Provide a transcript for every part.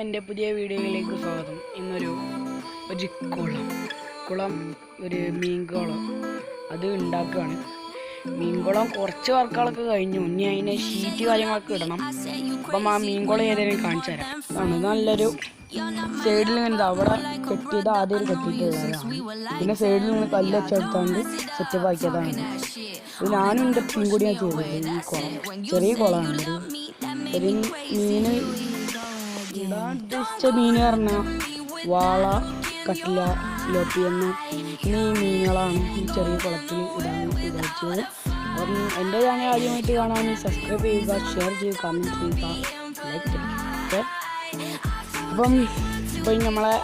എൻ്റെ പുതിയ വീഡിയോയിലേക്ക് സ്വാഗതം. ഇന്നൊരു കുളം ഒരു മീൻകുളം അത് ഉണ്ടാക്കുകയാണ്. മീൻകുളം കുറച്ച് വർക്കുകളൊക്കെ കഴിഞ്ഞു. ഇനി അതിന് ഷീറ്റ് കാര്യങ്ങളൊക്കെ ഇടണം. അപ്പം ആ മീൻകുളം ഏതെങ്കിലും കാണിച്ചു തരാം. ആണ് നല്ലൊരു സൈഡിൽ നിന്ന് അവിടെ കെട്ടിയത് ആദ്യം കെട്ടിയിട്ടുള്ളതാണ്. പിന്നെ സൈഡിൽ നിന്ന് കല്ല് വെച്ചെടുത്താണ്ട് സെറ്റപ്പ് ആക്കിയതാണ്. ഞാനും എൻ്റെ പിൻ കൂടിയാണ് ചെയ്തത്. ഈ കുളം ചെറിയ കുളമാണ്. ഒരു മീന് ഇടാൻ ഉദ്ദേശിച്ച മീന് പറഞ്ഞാൽ വാള, കട്ടില, സിലോപ്പി ഈ മീനുകളാണ് ഈ ചെറിയ കുളത്തിൽ ഇടാൻ ഉദ്ദേശിച്ചത്. അപ്പം എൻ്റെ ചാനൽ ആദ്യമായിട്ട് കാണാൻ സബ്സ്ക്രൈബ് ചെയ്യുക, ഷെയർ ചെയ്യുക, കമൻറ്റ് ചെയ്യുക, ലൈക്ക് ചെയ്യുക. അപ്പം ഇപ്പം നമ്മളെ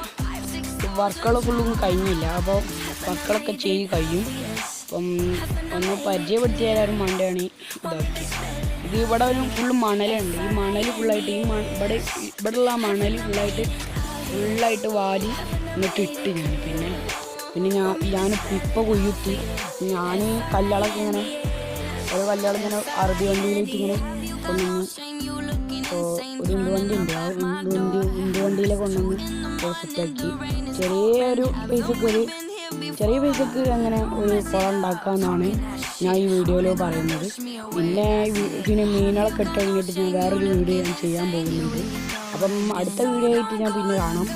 വർക്കുകൾ ഫുള്ളും കഴിഞ്ഞില്ല. അപ്പോൾ വർക്കുകളൊക്കെ ചെയ്ത് കഴിയും. അപ്പം ഒന്ന് പരിചയപ്പെടുത്തി തരാനും വേണ്ടിയാണ് ഇതാക്കി. ഇത് ഇവിടെ ഒരു ഫുള്ള് മണലുണ്ട്. ഈ മണൽ ഫുള്ളായിട്ട് ഇവിടെയുള്ള മണൽ ഫുള്ളായിട്ട് വാരി എന്നിട്ട് ഇട്ട് പിന്നെ ഞാൻ ഇപ്പോൾ കുയ്യുത്തി ഞാൻ കല്ലുകളൊക്കെ ഇങ്ങനെ ഓരോ കല്ലുകളിങ്ങനെ അറബി വണ്ടിയിലേക്ക് ഇങ്ങനെ കൊണ്ടുവന്ന് ഒരു ഉണ്ടുവണ്ടി ഉണ്ട്. ആ ഉണ്ടുവണ്ടിയിലെ കൊണ്ടുവന്ന് സെറ്റാക്കി ചെറിയ പൈസക്ക് അങ്ങനെ ഒരു കുളം ഉണ്ടാക്കാമെന്നാണ് ഞാൻ ഈ വീഡിയോയിൽ പറയുന്നത്. പിന്നെ മീനുകളൊക്കെ ഇട്ട് കഴിഞ്ഞിട്ട് ഞാൻ വേറൊരു വീഡിയോ ഞാൻ ചെയ്യാൻ പോകുന്നുണ്ട്. അപ്പം അടുത്ത വീഡിയോ ആയിട്ട് ഞാൻ പിന്നെ കാണാം.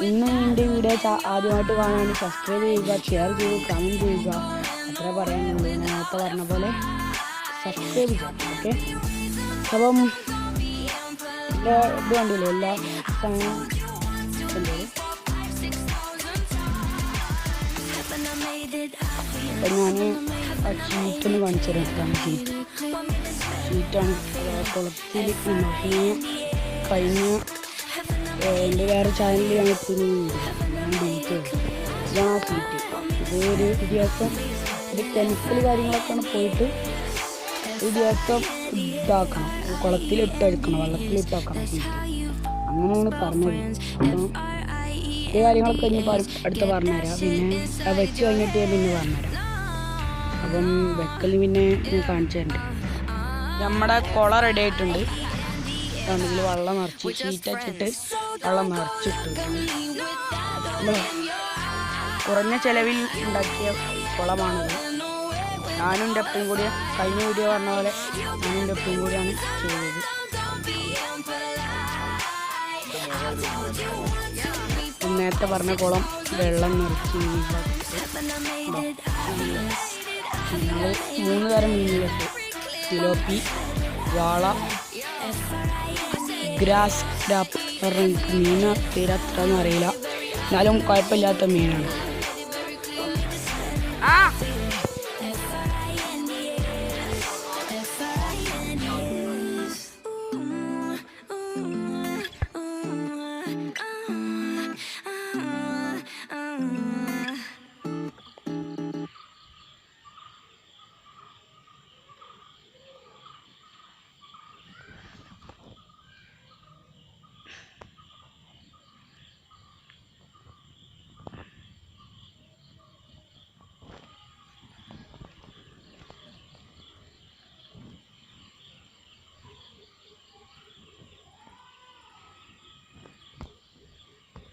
ഇന്ന് എൻ്റെ വീഡിയോ ആദ്യമായിട്ട് കാണാൻ സബ്സ്ക്രൈബ് ചെയ്യുക, ഷെയർ ചെയ്യുക, കമൻറ്റ് ചെയ്യുക. അത്ര പറയാനുള്ളൂ. ഞാൻ നേരത്തെ പറഞ്ഞ പോലെ സബ്സ്ക്രൈബ് ചെയ്യാം. ഓക്കെ, അപ്പം ഇത് കണ്ടില്ലേ എല്ലാ സമയവും അപ്പം ഞാൻ ആ ഷീറ്റൊന്ന് കാണിച്ചു തരാം. ഷീറ്റാണ് കുളത്തിൽ കഴിഞ്ഞ എൻ്റെ വേറെ ചാനലിൽ ഞാൻ ഇതാണ് ആ ഷീറ്റ്. ഇതൊരു ദിവസം ഇത് കെമിക്കൽ കാര്യങ്ങളൊക്കെയാണ് പോയിട്ട് ഒരു ദിവസം ഇതാക്കണം, കുളത്തിലിട്ടെടുക്കണം, വെള്ളത്തിലിട്ടാക്കണം ഷീറ്റ്. അങ്ങനെയാണ് പറഞ്ഞത്. അപ്പം ഈ കാര്യങ്ങളൊക്കെ കഴിഞ്ഞപ്പോൾ അടുത്ത് പറഞ്ഞുതരാം. പിന്നെ വെച്ച് കഴിഞ്ഞിട്ട് ഞാൻ പിന്നെ പറഞ്ഞുതരാം. അപ്പം വെക്കൽ പിന്നെ ഞാൻ കാണിച്ചു തരണ്ട്. നമ്മുടെ കുളം റെഡി ആയിട്ടുണ്ട്. ഇതിൽ വെള്ളം നിറച്ച് ഷീറ്റ് വെച്ചിട്ട് വെള്ളം നിറച്ചിട്ടു. കുറഞ്ഞ ചിലവിൽ ഉണ്ടാക്കിയ കുളമാണിത്. ഞാനും എൻ്റെ ഒപ്പം കൂടി കഴിഞ്ഞ വീഡിയോ പറഞ്ഞ പോലെ ഞാനും എൻ്റെ ഒപ്പം കൂടിയാണ് ചെയ്തത്. നേരത്തെ പറഞ്ഞ കുളം വെള്ളം നിറച്ച് ഞങ്ങൾ 3 തരം മീനുകളുണ്ട്. സിലോപ്പി, വാള, ഗ്രാസ് ക്രാപ്പ്. മീൻ പേര് അത്ര ഒന്നും അറിയില്ല, എന്നാലും കുഴപ്പമില്ലാത്ത മീനാണ്.